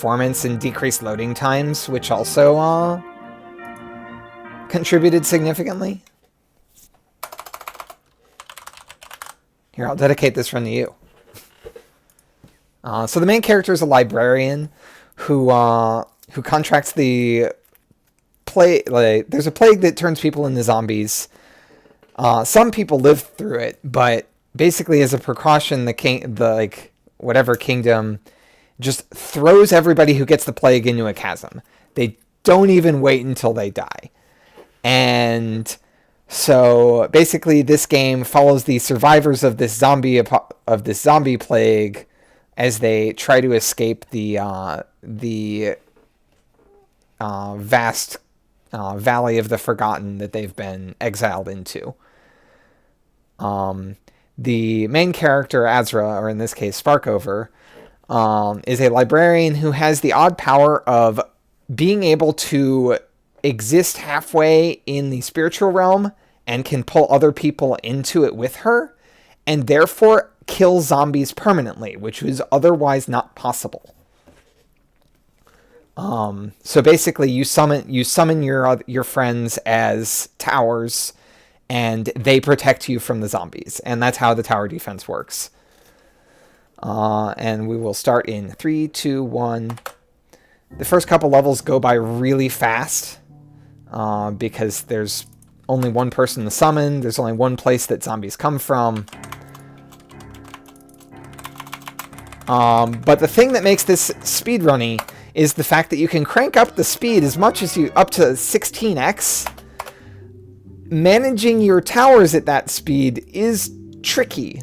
performance and decreased loading times, which also contributed significantly. Here, I'll dedicate this run to you. So the main character is a librarian who contracts the plague. Like, there's a plague that turns people into zombies. Some people live through it, but basically, as a precaution, whatever kingdom just throws everybody who gets the plague into a chasm. They don't even wait until they die. And so basically, this game follows the survivors of this zombie plague as they try to escape the vast Valley of the Forgotten that they've been exiled into. The main character, Azra, or in this case, Sparkover, is a librarian who has the odd power of being able to exist halfway in the spiritual realm and can pull other people into it with her, and therefore kill zombies permanently, which was otherwise not possible. So basically, you summon your friends as towers, and they protect you from the zombies, and that's how the tower defense works. And we will start in 3, 2, 1. The first couple levels go by really fast, because there's only one person to summon. There's only one place that zombies come from. But the thing that makes this speedrunny is the fact that you can crank up the speed as much as up to 16x. Managing your towers at that speed is tricky.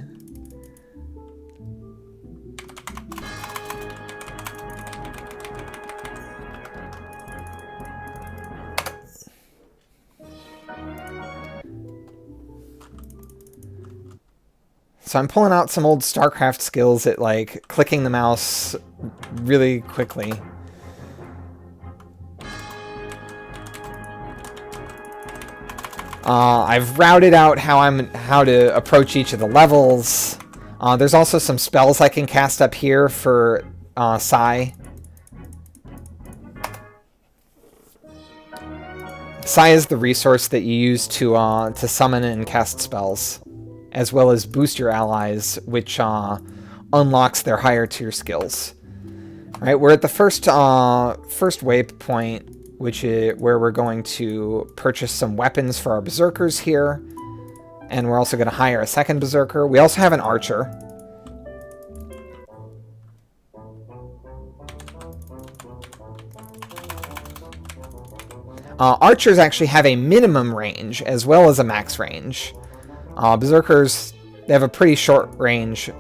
So I'm pulling out some old StarCraft skills at, like, clicking the mouse really quickly. I've routed out how to approach each of the levels. There's also some spells I can cast up here for Sai. Sai is the resource that you use to summon and cast spells, as well as boost your allies, which unlocks their higher tier skills. All right, we're at the first waypoint, which is where we're going to purchase some weapons for our berserkers here, and we're also going to hire a second berserker. We also have an archer. Archers actually have a minimum range as well as a max range. Berserkers, they have a pretty short range.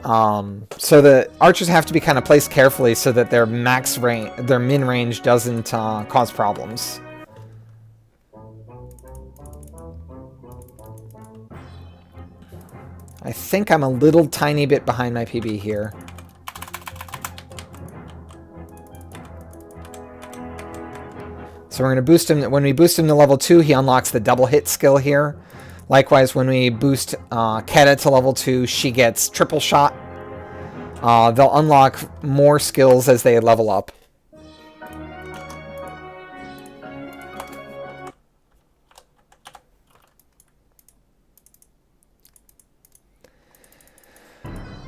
So the archers have to be kind of placed carefully so that their min range doesn't cause problems. I think I'm a little tiny bit behind my PB here. So we're going to boost him. When we boost him to level 2, he unlocks the double hit skill here. Likewise, when we boost Keta to level 2, she gets triple shot. They'll unlock more skills as they level up.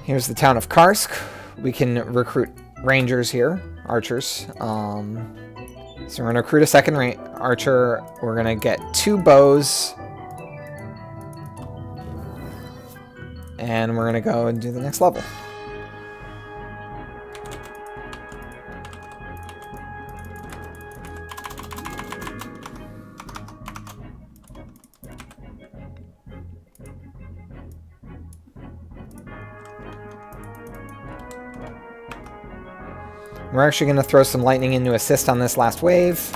Here's the town of Karsk. We can recruit rangers here, archers. So we're going to recruit a second archer. We're going to get 2 bows. And we're going to go and do the next level. We're actually going to throw some lightning in to assist on this last wave,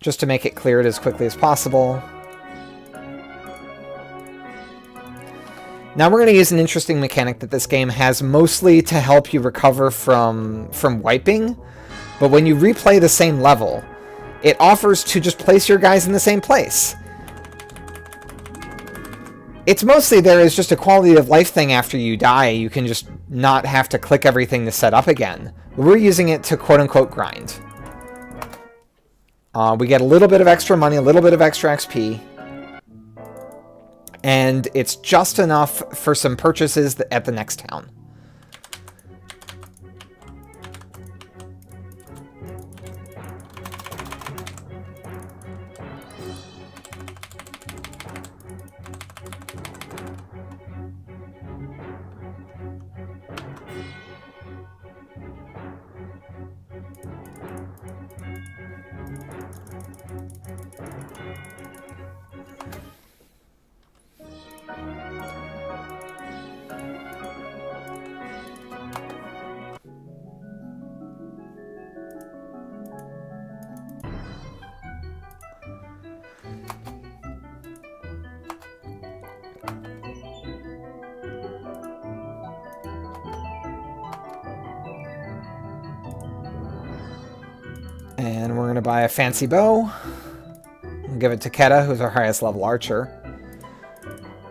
just to make it clear it as quickly as possible. Now we're going to use an interesting mechanic that this game has, mostly to help you recover from wiping, but when you replay the same level, it offers to just place your guys in the same place. It's mostly there is just a quality of life thing after you die. You can just not have to click everything to set up again. We're using it to quote-unquote grind. We get a little bit of extra money, a little bit of extra XP. And it's just enough for some purchases at the next town. And we're going to buy a fancy bow. We'll give it to Keta, who's our highest level archer.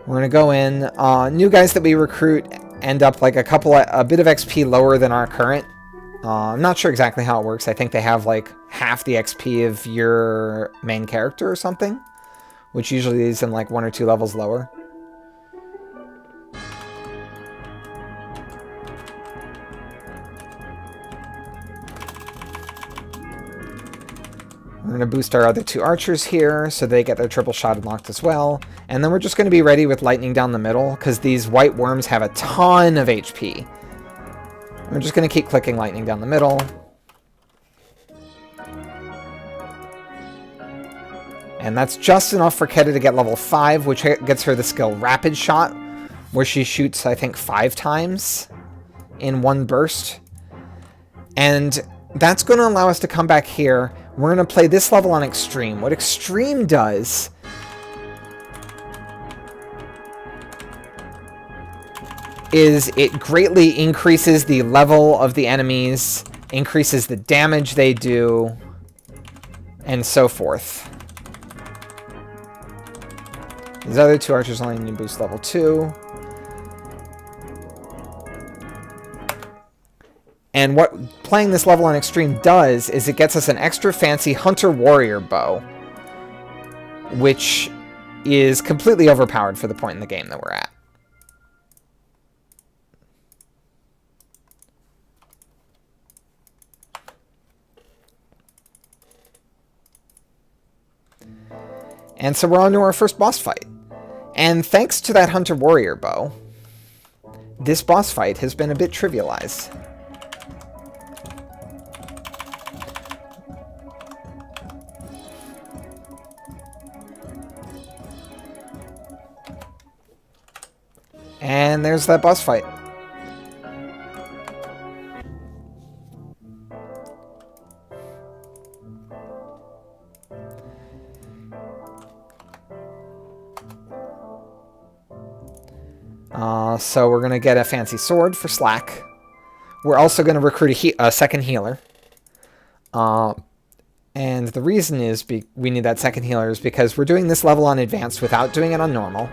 We're going to go in. New guys that we recruit end up like a bit of XP lower than our current. I'm not sure exactly how it works. I think they have like half the XP of your main character or something, which usually is in like 1 or 2 levels lower. We're going to boost our other 2 archers here so they get their triple shot unlocked as well. And then we're just going to be ready with lightning down the middle because these white worms have a ton of HP. We're just going to keep clicking lightning down the middle. And that's just enough for Keta to get level 5, which gets her the skill Rapid Shot, where she shoots, I think, 5 times in one burst. And that's going to allow us to come back here. We're going to play this level on Extreme. What Extreme does is it greatly increases the level of the enemies, increases the damage they do, and so forth. These other 2 archers only need to boost level 2. And what playing this level on Extreme does is it gets us an extra fancy Hunter-Warrior bow, which is completely overpowered for the point in the game that we're at. And so we're on to our first boss fight. And thanks to that Hunter-Warrior bow, this boss fight has been a bit trivialized. And there's that boss fight. So we're going to get a fancy sword for Slack. We're also going to recruit a second healer. And the reason is we need that second healer is because we're doing this level on Advanced without doing it on Normal.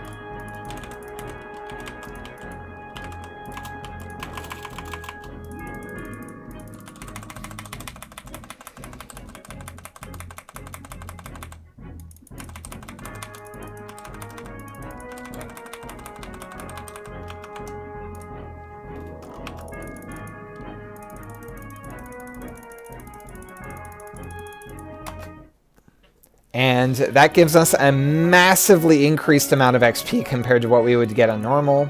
And that gives us a massively increased amount of XP compared to what we would get on Normal.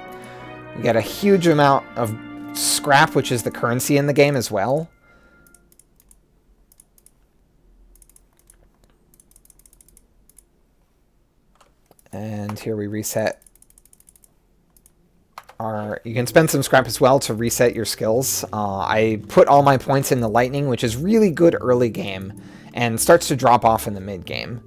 We get a huge amount of scrap, which is the currency in the game as well. And here we reset our... You can spend some scrap as well to reset your skills. I put all my points in the Lightning, which is really good early game, and starts to drop off in the mid-game.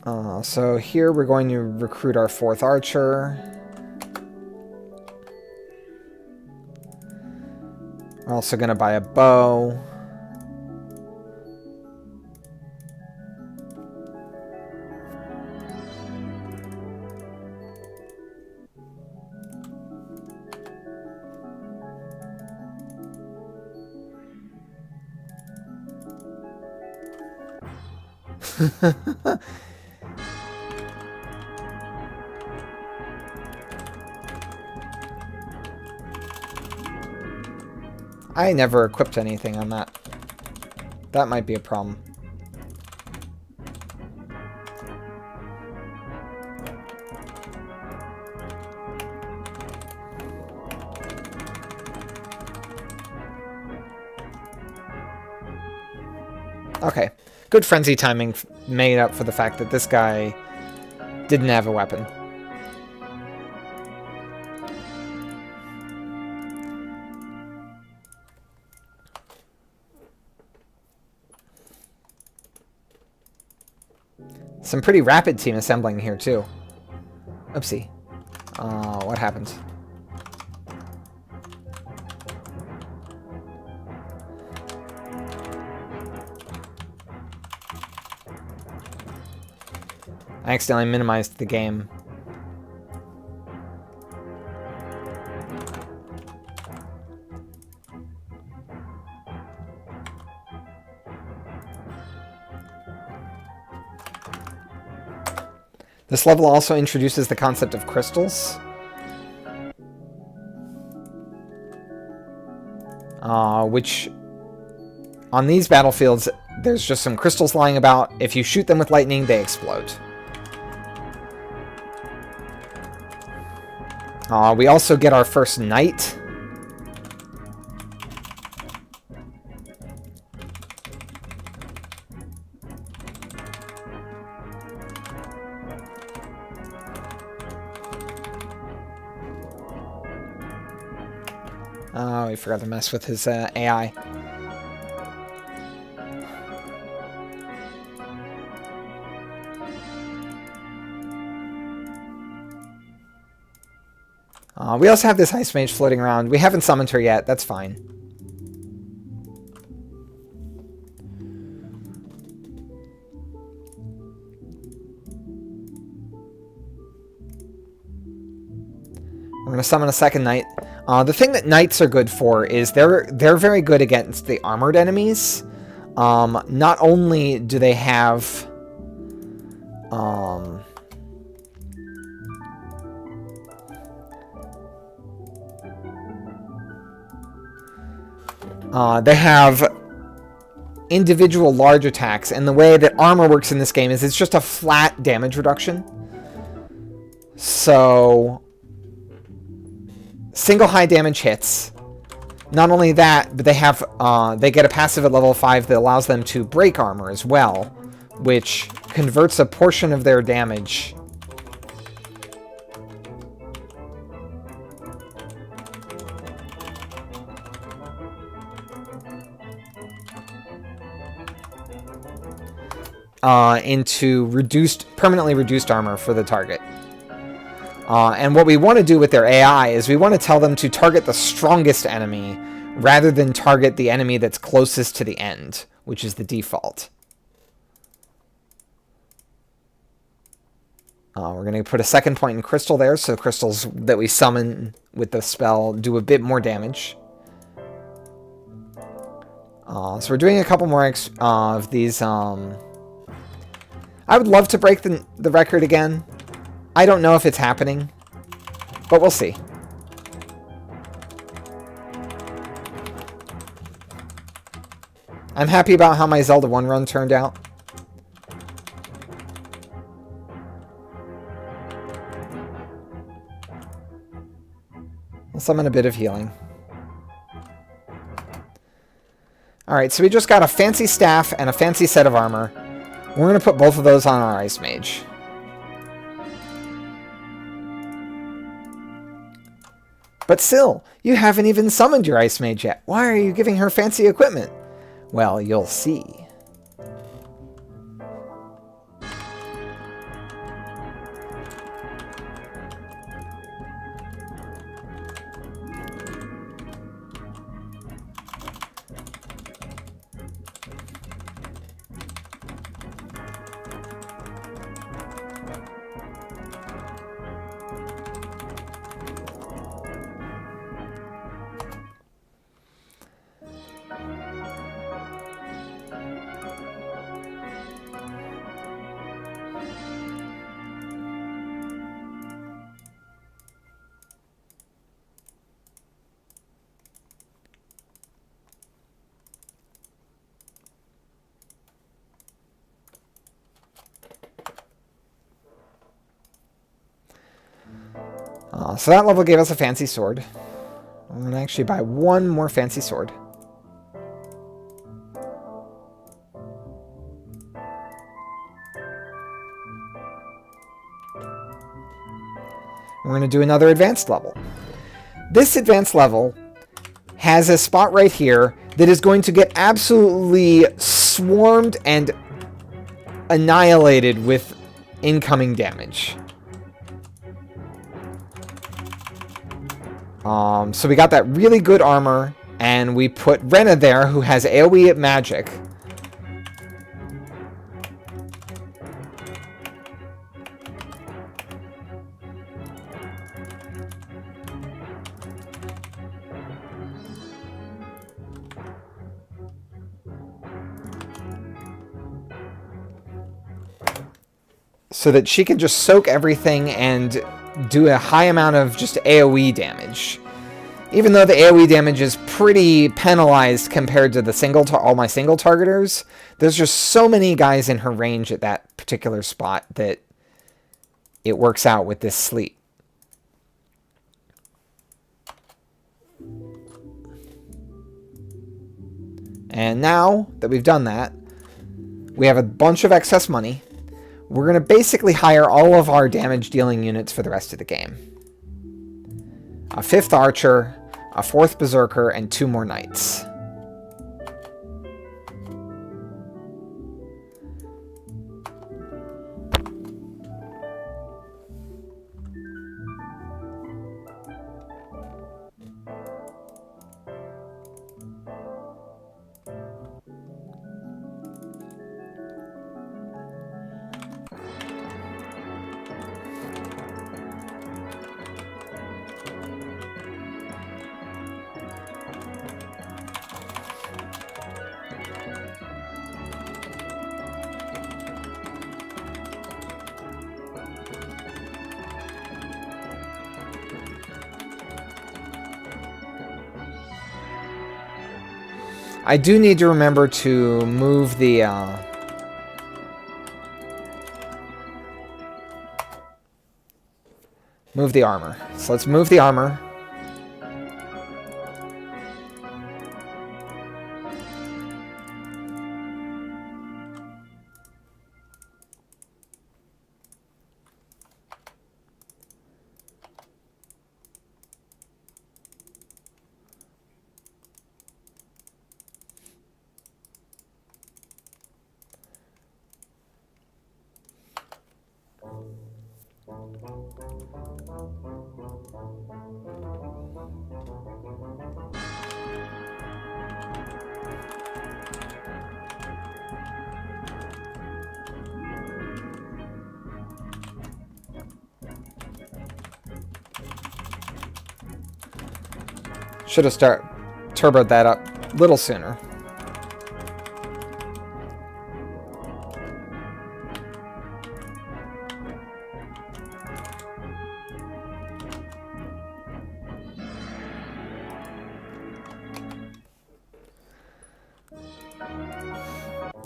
So here we're going to recruit our 4th archer. We're also going to buy a bow. I never equipped anything on that. That might be a problem. Okay. Good frenzy timing made up for the fact that this guy didn't have a weapon. Some pretty rapid team assembling here, too. Oopsie. What happened? I accidentally minimized the game. This level also introduces the concept of crystals. Which, on these battlefields, there's just some crystals lying about. If you shoot them with lightning, they explode. We also get our first knight. Oh, we forgot to mess with his AI. We also have this Ice Mage floating around. We haven't summoned her yet. That's fine. We're going to summon a second knight. The thing that knights are good for is they're very good against the armored enemies. Not only do they have... they have individual large attacks, and the way that armor works in this game is it's just a flat damage reduction. So, single high damage hits. Not only that, but they get a passive at level 5 that allows them to break armor as well, which converts a portion of their damage into permanently reduced armor for the target. And what we want to do with their AI is we want to tell them to target the strongest enemy rather than target the enemy that's closest to the end, which is the default. We're going to put a second point in crystal there, so crystals that we summon with the spell do a bit more damage. So we're doing a couple more of these... I would love to break the record again. I don't know if it's happening, but we'll see. I'm happy about how my Zelda 1 run turned out. I'll summon a bit of healing. Alright, so we just got a fancy staff and a fancy set of armor. We're going to put both of those on our Ice Mage. But still, you haven't even summoned your Ice Mage yet. Why are you giving her fancy equipment? Well, you'll see. So that level gave us a fancy sword. I'm going to actually buy one more fancy sword. We're going to do another advanced level. This advanced level has a spot right here that is going to get absolutely swarmed and annihilated with incoming damage. So we got that really good armor, and we put Rena there, who has AoE magic. So that she can just soak everything and do a high amount of just AoE damage. Even though the AoE damage is pretty penalized compared to the all my single targeters, there's just so many guys in her range at that particular spot that it works out with this sleep. And now that we've done that, we have a bunch of excess money. We're going to basically hire all of our damage dealing units for the rest of the game. A 5th archer, a 4th berserker, and 2 more knights. I do need to remember to move the armor. So let's move the armor. Should have turboed that up a little sooner.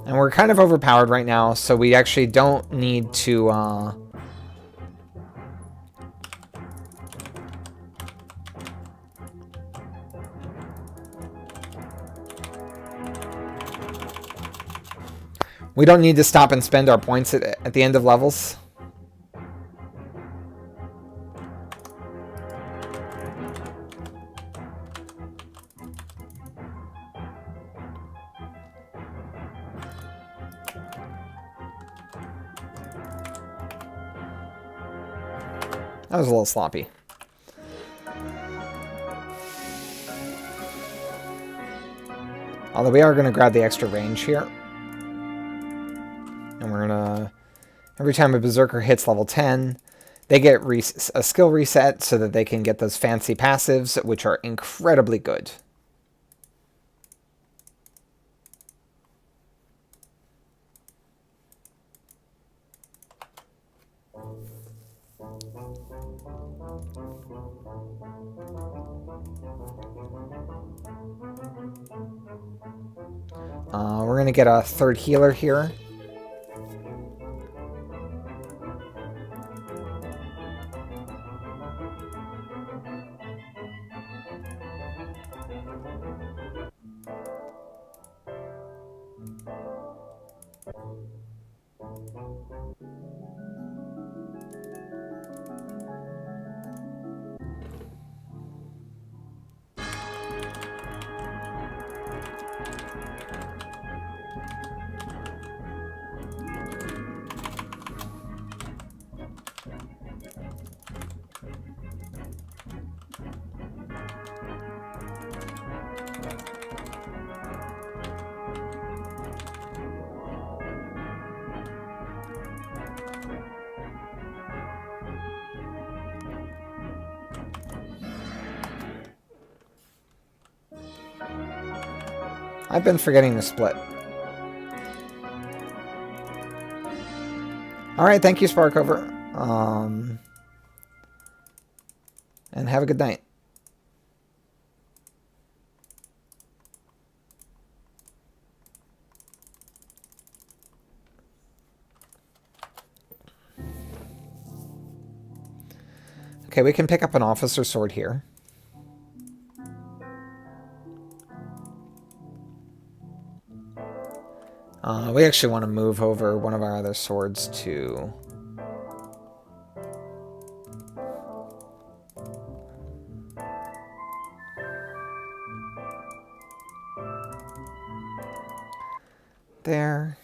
And we're kind of overpowered right now, so we actually don't need to we don't need to stop and spend our points at the end of levels. That was a little sloppy. Although we are going to grab the extra range here. And we're going to... Every time a berserker hits level 10, they get a skill reset so that they can get those fancy passives, which are incredibly good. We're going to get a 3rd healer here. I've been forgetting to split. Alright, thank you, Sparkover. And have a good night. Okay, we can pick up an officer sword here. We actually want to move over one of our other swords to... there.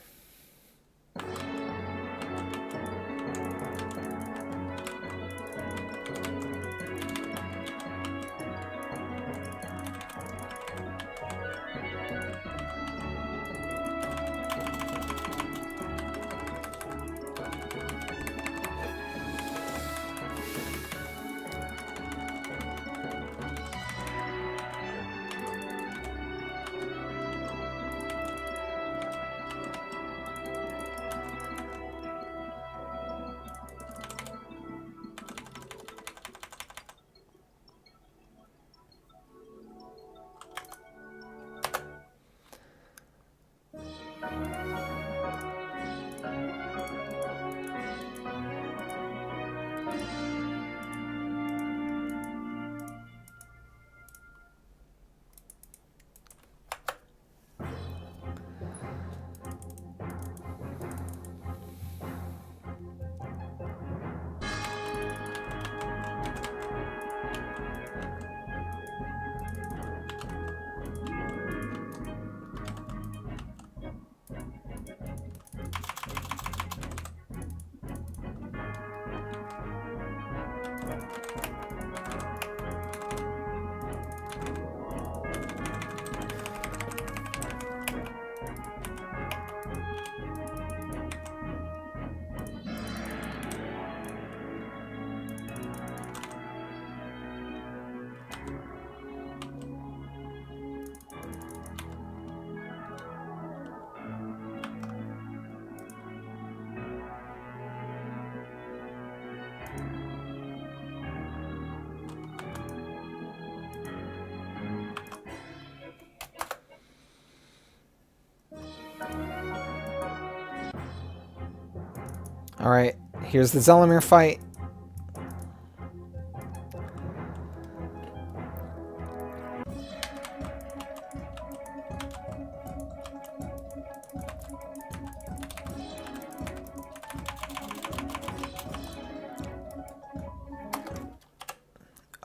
Alright, here's the Zelemir fight.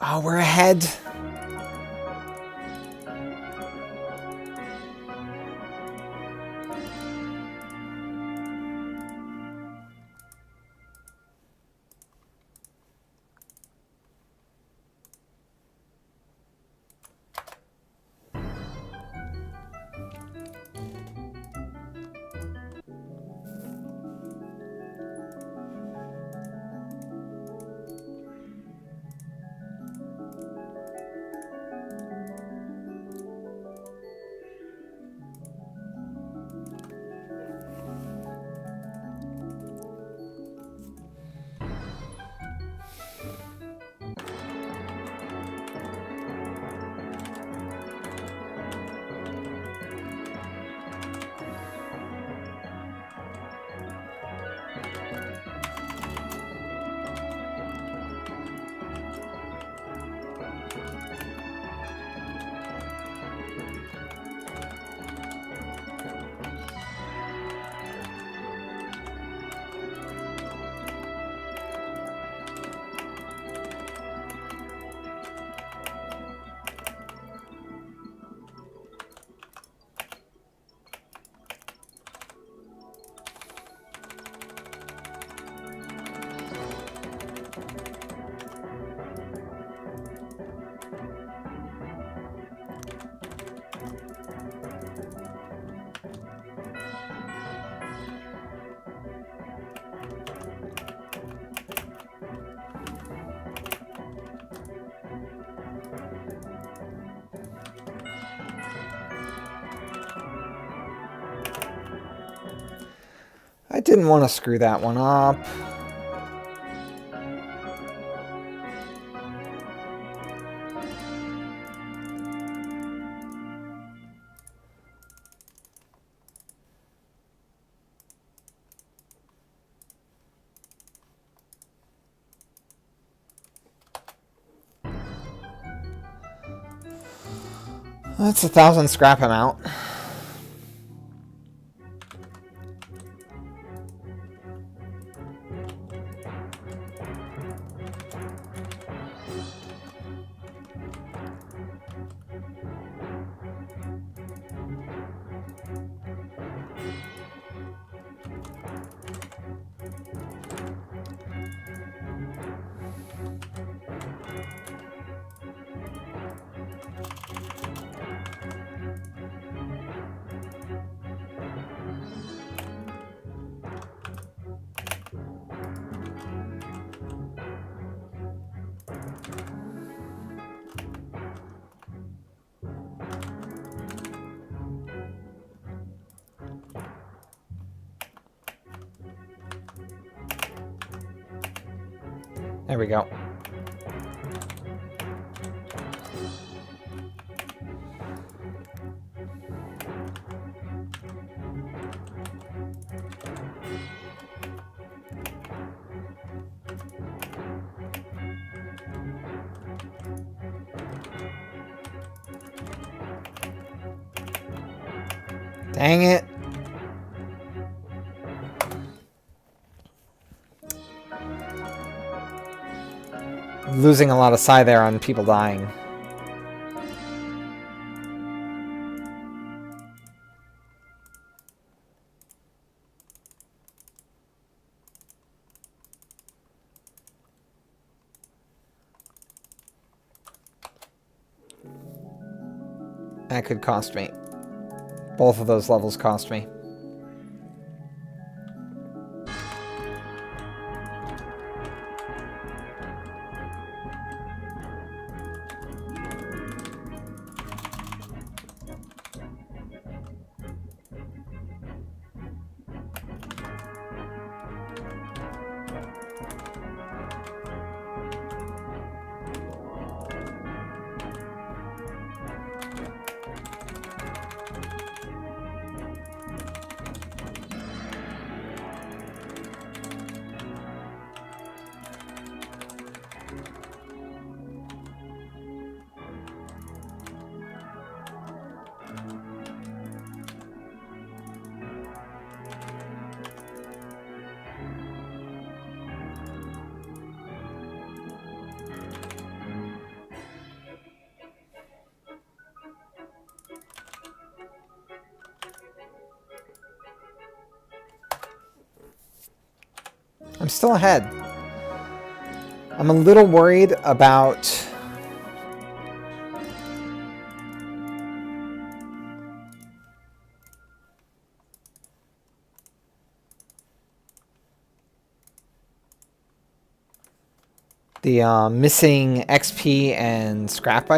Oh, we're ahead. I didn't want to screw that one up. That's 1,000 scrap amount. There we go. Dang it. Losing a lot of psi there on people dying. That could cost me. Both of those levels cost me. I'm still ahead. I'm a little worried about the missing XP and scrap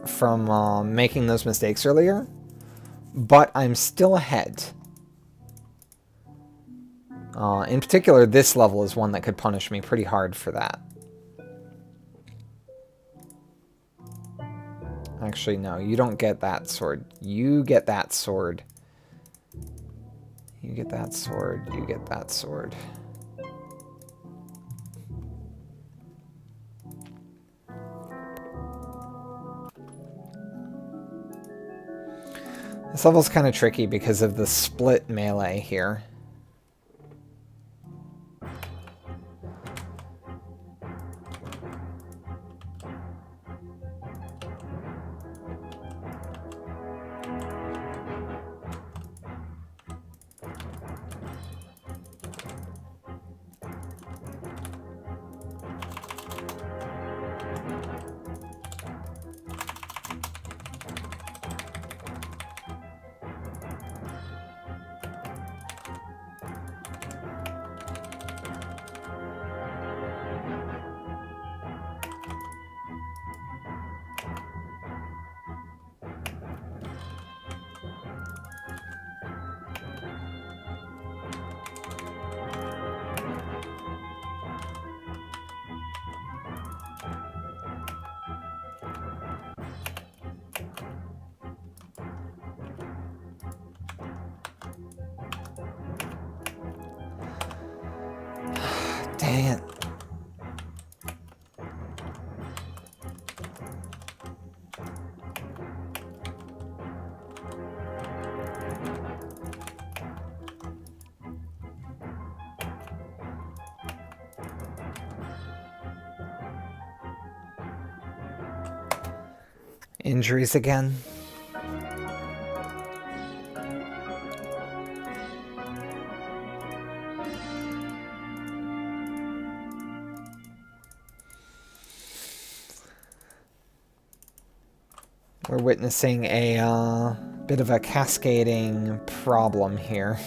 from making those mistakes earlier, but I'm still ahead. In particular, this level is one that could punish me pretty hard for that. Actually, no, you don't get that sword. You get that sword. You get that sword. You get that sword. This level's kind of tricky because of the split melee here. Dang it. Injuries again. We're witnessing a bit of a cascading problem here.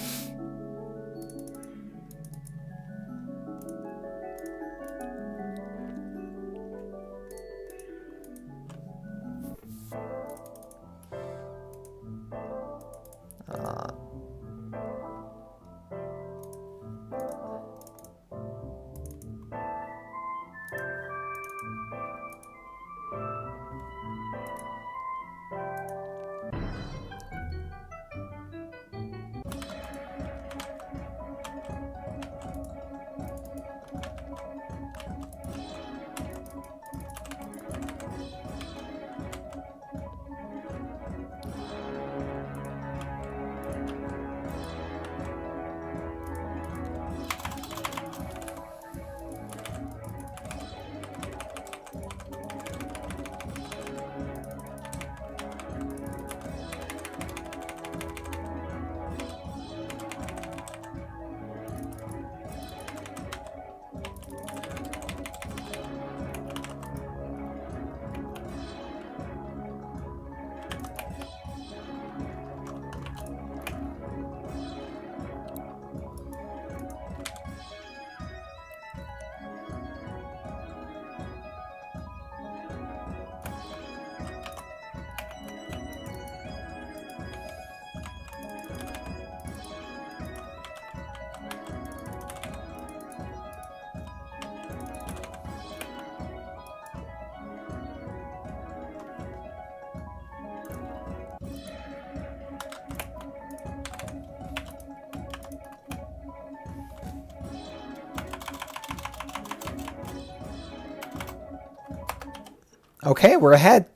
Okay, we're ahead.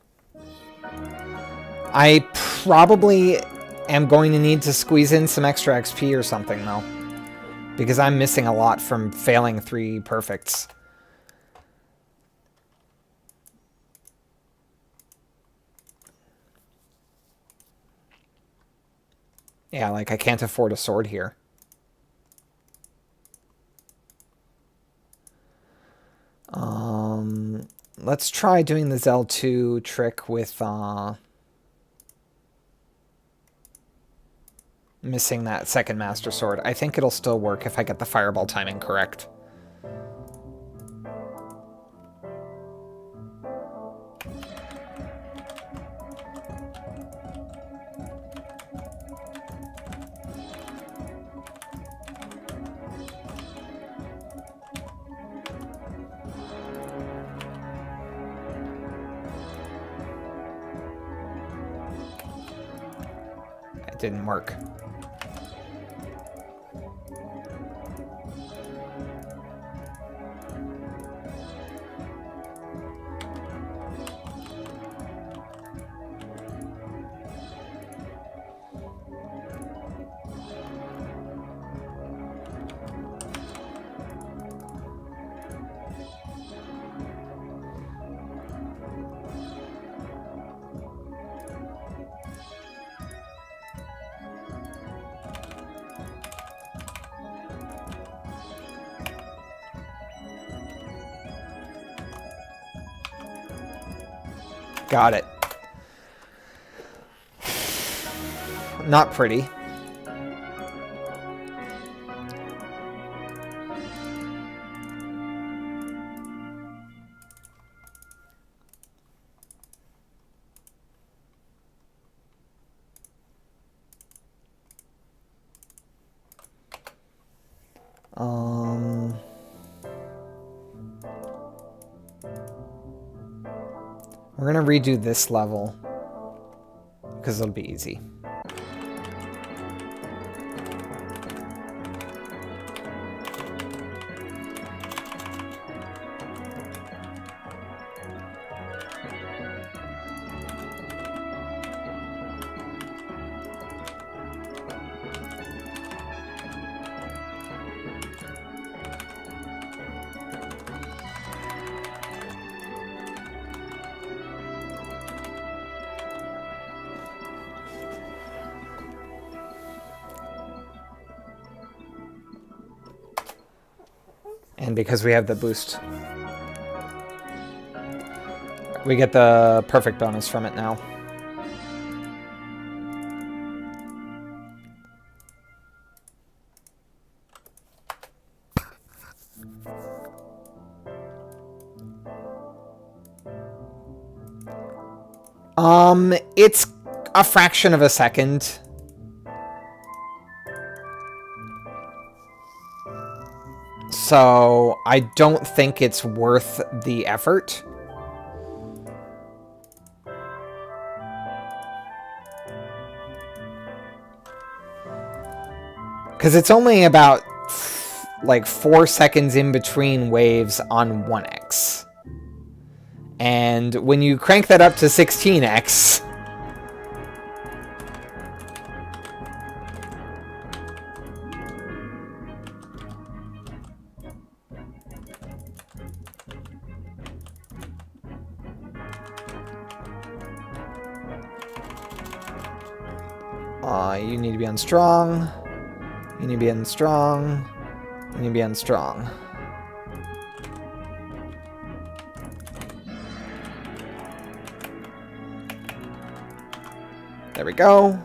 I probably am going to need to squeeze in some extra XP or something, though. Because I'm missing a lot from failing 3 perfects. Yeah, like, I can't afford a sword here. Let's try doing the Zell 2 trick with, missing that second Master Sword. I think it'll still work if I get the fireball timing correct. It didn't work. Got it. Not pretty. We're gonna redo this level because it'll be easy. And because we have the boost, we get the perfect bonus from it now. It's a fraction of a second. So I don't think it's worth the effort. Because it's only about like 4 seconds in between waves on 1x. And when you crank that up to 16x, you need to be on strong. You need to be on strong. You need to be on strong. There we go.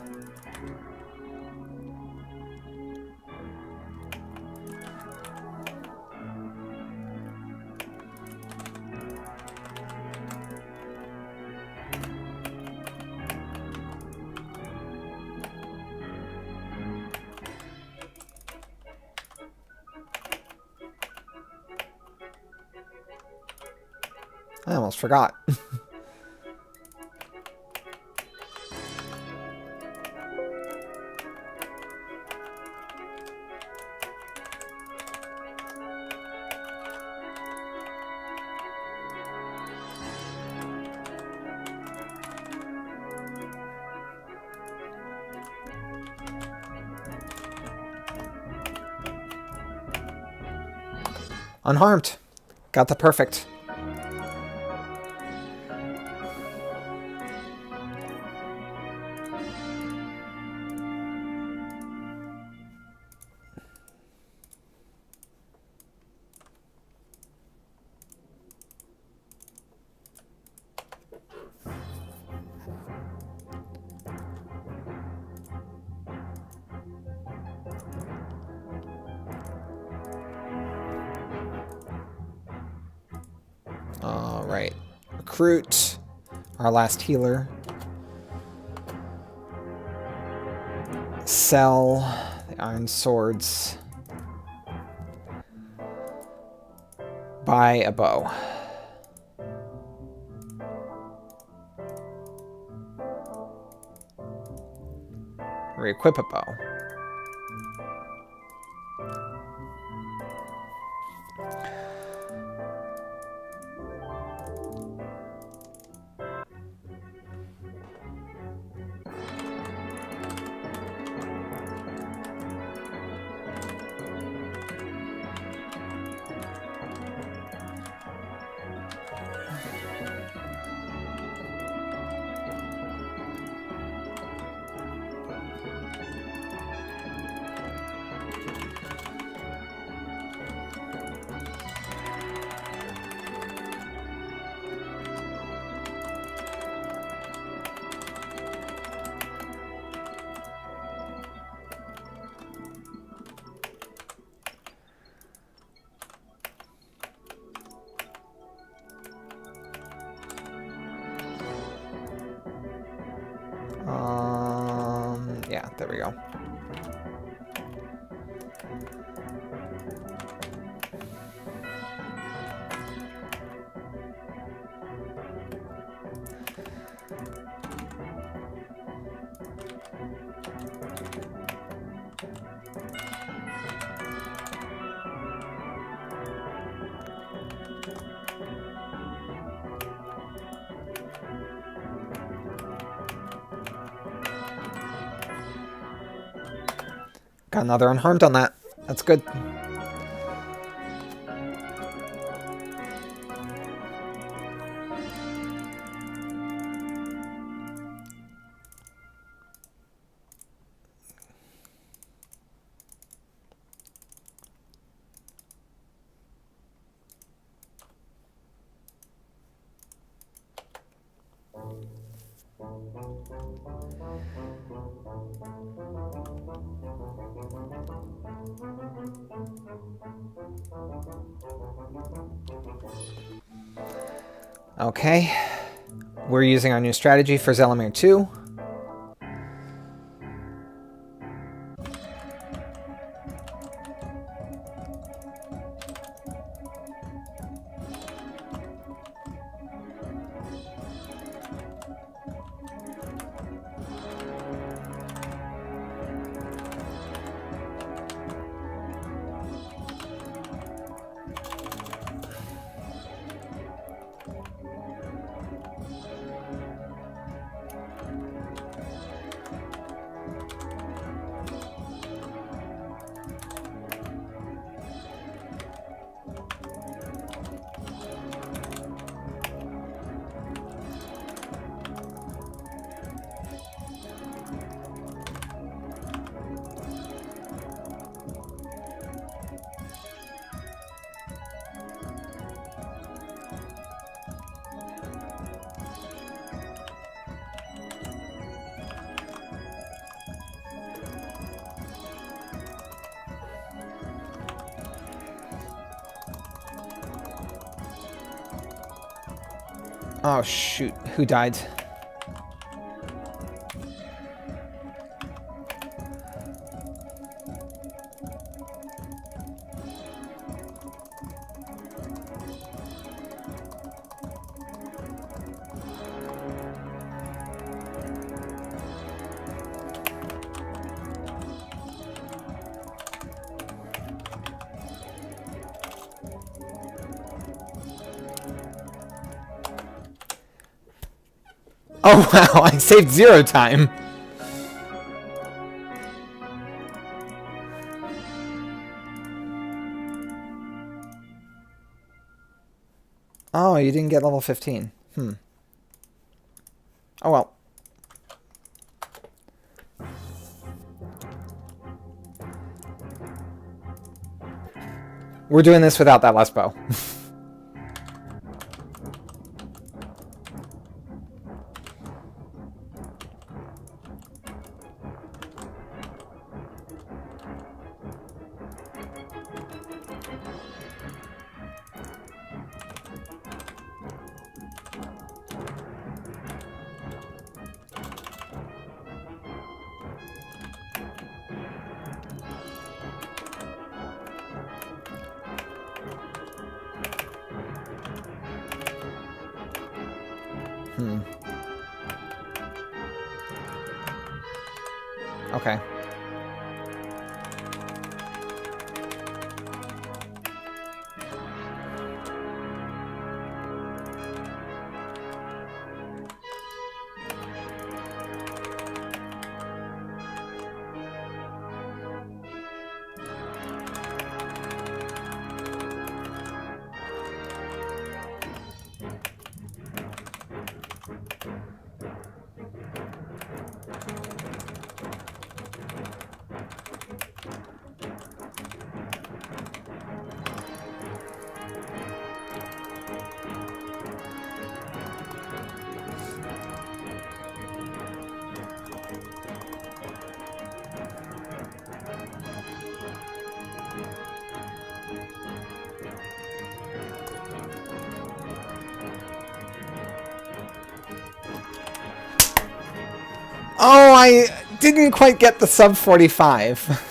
I almost forgot. Unharmed. Got the perfect. Alright. Recruit. Our last healer. Sell the iron swords. Buy a bow. Re-equip a bow. Yeah, there we go. Got another unharmed on that. That's good. Okay. We're using our new strategy for Zelemir 2. Oh, shoot. Who died? Oh, wow. I saved 0 time. Oh, you didn't get level 15. Oh, well. We're doing this without that last bow. Okay. Oh, I didn't quite get the sub 45.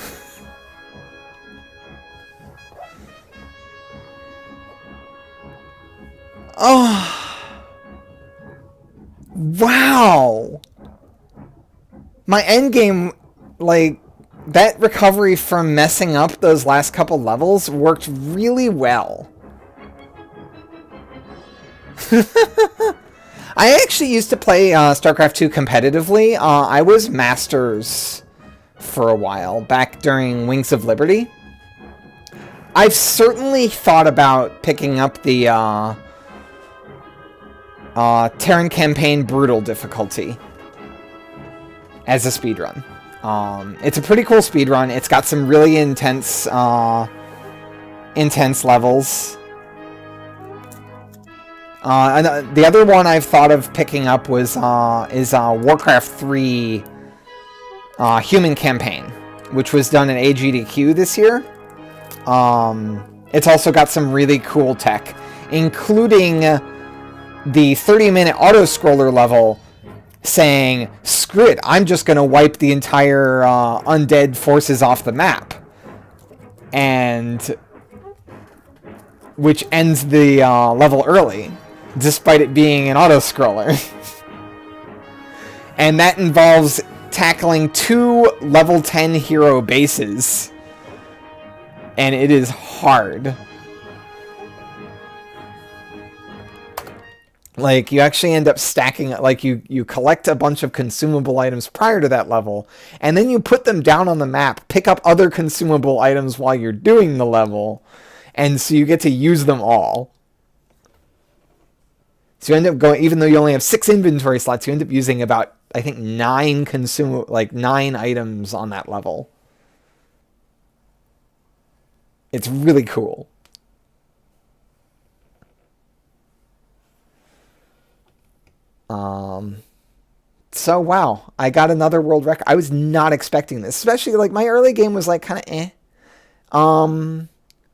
Oh. Wow. My endgame, like, that recovery from messing up those last couple levels worked really well. I actually used to play StarCraft 2 competitively. I was Masters for a while, back during Wings of Liberty. I've certainly thought about picking up the Terran Campaign Brutal difficulty as a speedrun. It's a pretty cool speedrun. It's got some really intense levels. And the other one I've thought of picking up was Warcraft 3 Human Campaign, which was done in AGDQ this year. It's also got some really cool tech, including the 30-minute auto-scroller level saying, screw it, I'm just going to wipe the entire undead forces off the map. And which ends the level early, despite it being an auto-scroller. And that involves tackling 2 level 10 hero bases. And it is hard. Like, you actually end up stacking, like, you collect a bunch of consumable items prior to that level, and then you put them down on the map, pick up other consumable items while you're doing the level, and so you get to use them all. So you end up going, even though you only have 6 inventory slots, you end up using about, I think, 9 items on that level. It's really cool. So wow, I got another world record. I was not expecting this, especially like my early game was like kind of eh.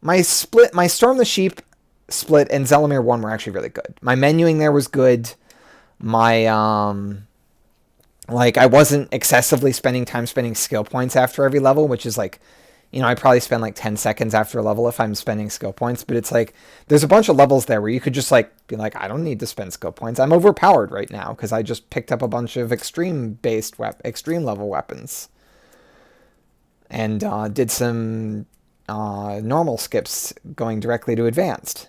My Storm the Sheep split and Zelamir 1 were actually really good. My menuing there was good. My like I wasn't excessively spending skill points after every level, which is like, you know, I probably spend like 10 seconds after a level if I'm spending skill points, but it's like, there's a bunch of levels there where you could just like, be like, I don't need to spend skill points. I'm overpowered right now because I just picked up a bunch of extreme level weapons. And did some normal skips going directly to advanced.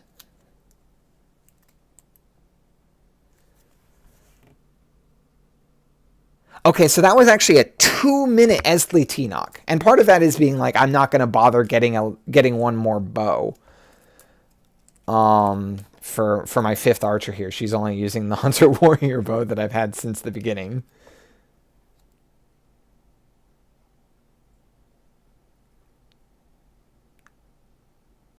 Okay, so that was actually a 2-minute Esli T-Knock. And part of that is being like, I'm not going to bother getting one more bow. For my 5th archer here. She's only using the Hunter Warrior bow that I've had since the beginning.